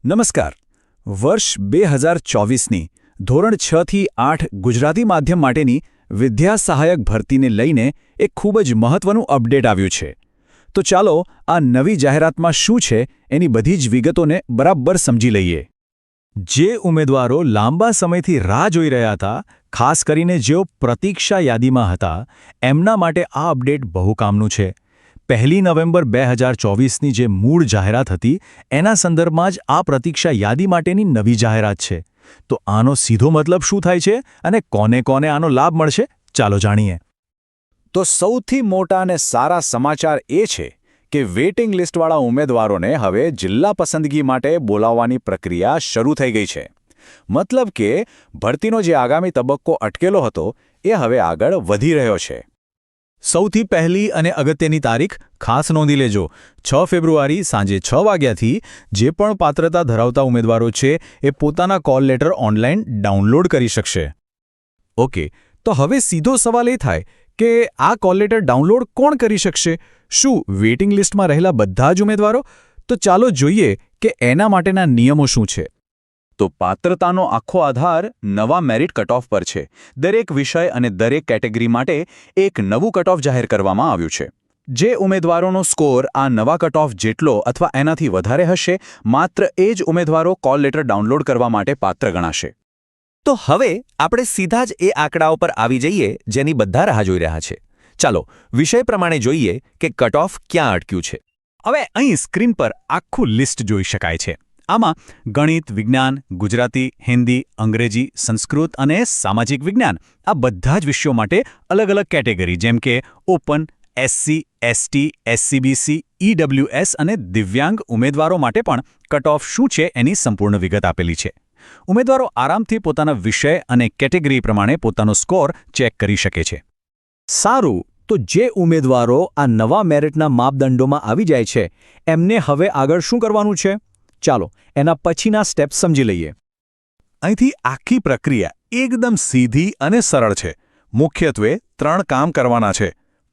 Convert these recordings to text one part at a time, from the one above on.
નમસ્કાર. વર્ષ 2024ની ધોરણ 6 થી 8 ગુજરાતી માધ્યમ માટેની વિદ્યા સહાયક ભરતીને લઈને એક ખૂબ જ મહત્વનું અપડેટ આવ્યું છે. તો ચાલો આ નવી જાહેરાતમાં શું છે એની બધી જ વિગતોને બરાબર સમજી લઈએ. જે ઉમેદવારો લાંબા સમયથી રાહ જોઈ રહ્યા હતા, ખાસ કરીને જેઓ પ્રતીક્ષા યાદીમાં હતા, એમના માટે આ અપડેટ બહુ કામનું છે. 1 નવેમ્બર 2024ની જે મૂળ જાહેરાત હતી એના સંદર્ભમાં જ આ પ્રતીક્ષા યાદી માટેની નવી જાહેરાત છે. તો આનો સીધો મતલબ શું થાય છે અને કોને કોને આનો લાભ મળશે, ચાલો જાણીએ. તો સૌથી મોટા અને સારા સમાચાર એ છે કે વેઇટિંગ લિસ્ટવાળા ઉમેદવારોને હવે જિલ્લા પસંદગી માટે બોલાવવાની પ્રક્રિયા શરૂ થઈ ગઈ છે. મતલબ કે ભરતીનો જે આગામી તબક્કો અટકેલો હતો એ હવે આગળ વધી રહ્યો છે. સૌથી પહેલી અને અગત્યની તારીખ ખાસ નોંધી લેજો. 6 ફેબ્રુઆરી સાંજે 6 વાગ્યાથી જે પણ પાત્રતા ધરાવતા ઉમેદવારો છે એ પોતાના કોલ લેટર ઓનલાઈન ડાઉનલોડ કરી શકશે. ઓકે, તો હવે સીધો સવાલ એ થાય કે આ કોલ લેટર ડાઉનલોડ કોણ કરી શકશે? શું વેઇટિંગ લિસ્ટમાં રહેલા બધા જ ઉમેદવારો? તો ચાલો જોઈએ કે એના માટેના નિયમો શું છે. તો પાત્રતાનો આખો આધાર નવા મેરિટ કટઓફ પર છે. દરેક વિષય અને દરેક કેટેગરી માટે એક નવું કટઓફ જાહેર કરવામાં આવ્યું છે. જે ઉમેદવારોનો સ્કોર આ નવા કટઓફ જેટલો અથવા એનાથી વધારે હશે, માત્ર એ જ ઉમેદવારો કોલ લેટર ડાઉનલોડ કરવા માટે પાત્ર ગણાશે. તો હવે આપણે સીધા જ એ આંકડાઓ પર આવી જઈએ જેની બધા રાહ જોઈ રહ્યા છે. ચાલો વિષય પ્રમાણે જોઈએ કે કટઓફ ક્યાં અટક્યું છે. હવે અહીં સ્ક્રીન પર આખું લિસ્ટ જોઈ શકાય છે. આમાં ગણિત, વિજ્ઞાન, ગુજરાતી, હિન્દી, અંગ્રેજી, સંસ્કૃત અને સામાજિક વિજ્ઞાન આ બધા જ વિષયો માટે અલગ અલગ કેટેગરી જેમ કે open, SC, ST, SCBC, EWS અને દિવ્યાંગ ઉમેદવારો માટે પણ કટઓફ શું છે એની સંપૂર્ણ વિગત આપેલી છે. ઉમેદવારો આરામથી પોતાના વિષય અને કેટેગરી પ્રમાણે પોતાનો સ્કોર ચેક કરી શકે છે. સારું, તો જે ઉમેદવારો આ નવા મેરિટના માપદંડોમાં આવી જાય છે એમને હવે આગળ શું કરવાનું છે? ચાલો એના પછીના સ્ટેપ સમજી લઈએ. અહીંથી આખી પ્રક્રિયા એકદમ સીધી અને સરળ છે. મુખ્યત્વે 3 કામ કરવાના છે.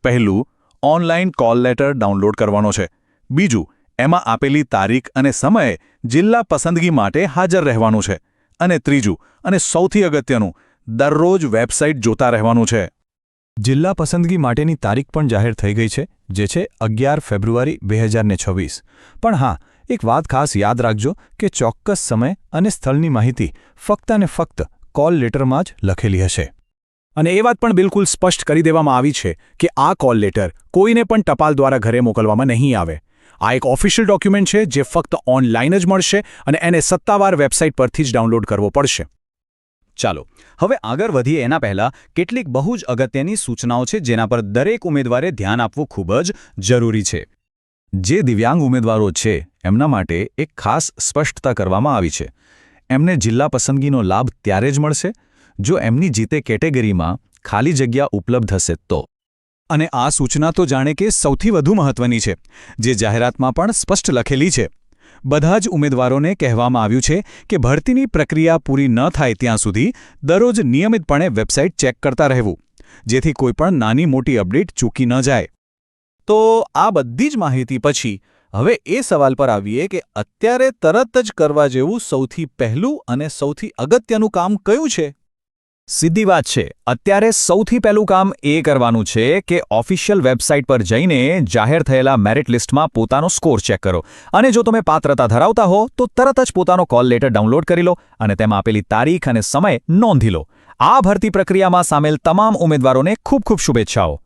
પહેલું, ઓનલાઈન કોલ લેટર ડાઉનલોડ કરવાનો છે. બીજું, એમાં આપેલી તારીખ અને સમયે જિલ્લા પસંદગી માટે હાજર રહેવાનું છે. અને ત્રીજું અને સૌથી અગત્યનું, દરરોજ વેબસાઇટ જોતા રહેવાનું છે. જિલ્લા પસંદગી માટેની તારીખ પણ જાહેર થઈ ગઈ છે, જે છે 11 ફેબ્રુઆરી 2026. પણ હા, એક વાત ખાસ યાદ રાખજો કે ચોક્કસ સમય અને સ્થળની માહિતી ફક્ત અને ફક્ત કોલ લેટરમાં જ લખેલી હશે. અને એ વાત પણ બિલકુલ સ્પષ્ટ કરી દેવામાં આવી છે કે આ કોલ લેટર કોઈને પણ ટપાલ દ્વારા ઘરે મોકલવામાં નહીં આવે. આ એક ઓફિશિયલ ડોક્યુમેન્ટ છે જે ફક્ત ઓનલાઈન જ મળશે અને એને સત્તાવાર વેબસાઇટ પરથી જ ડાઉનલોડ કરવો પડશે. ચાલો હવે આગળ વધીએ એના પહેલાં કેટલીક બહુ જ અગત્યની સૂચનાઓ છે જેના પર દરેક ઉમેદવારે ધ્યાન આપવું ખૂબ જ જરૂરી છે. જે દિવ્યાંગ ઉમેદવારો છે એમના માટે એક ખાસ સ્પષ્ટતા કરવામાં આવી છે. એમને જિલ્લા પસંદગીનો લાભ ત્યારે જ મળશે જો એમની જીતે કેટેગરીમાં ખાલી જગ્યા ઉપલબ્ધ હશે તો. અને આ સૂચના તો જાણે કે સૌથી વધુ મહત્વની છે, જે જાહેરાતમાં પણ સ્પષ્ટ લખેલી છે. બધા જ ઉમેદવારોને કહેવામાં આવ્યું છે કે ભરતીની પ્રક્રિયા પૂરી ન થાય ત્યાં સુધી દરરોજ નિયમિતપણે વેબસાઇટ ચેક કરતા રહેવું, જેથી કોઈપણ નાની મોટી અપડેટ ચૂકી ન જાય. તો આ બધી જ માહિતી પછી હવે એ સવાલ પર આવીએ કે અત્યારે તરત જ કરવા જેવું સૌથી પહેલું અને સૌથી અગત્યનું કામ કયું છે? સીધી વાત છે, અત્યારે સૌથી પહેલું કામ એ કરવાનું છે કે ઓફિશિયલ વેબસાઇટ પર જઈને જાહેર થયેલા મેરિટ લિસ્ટમાં પોતાનો સ્કોર ચેક કરો. અને જો તમે પાત્રતા ધરાવતા હો તો તરત જ પોતાનો કોલ લેટર ડાઉનલોડ કરી લો અને તેમાં આપેલી તારીખ અને સમય નોંધી લો. આ ભરતી પ્રક્રિયામાં સામેલ તમામ ઉમેદવારોને ખૂબ ખૂબ શુભેચ્છાઓ.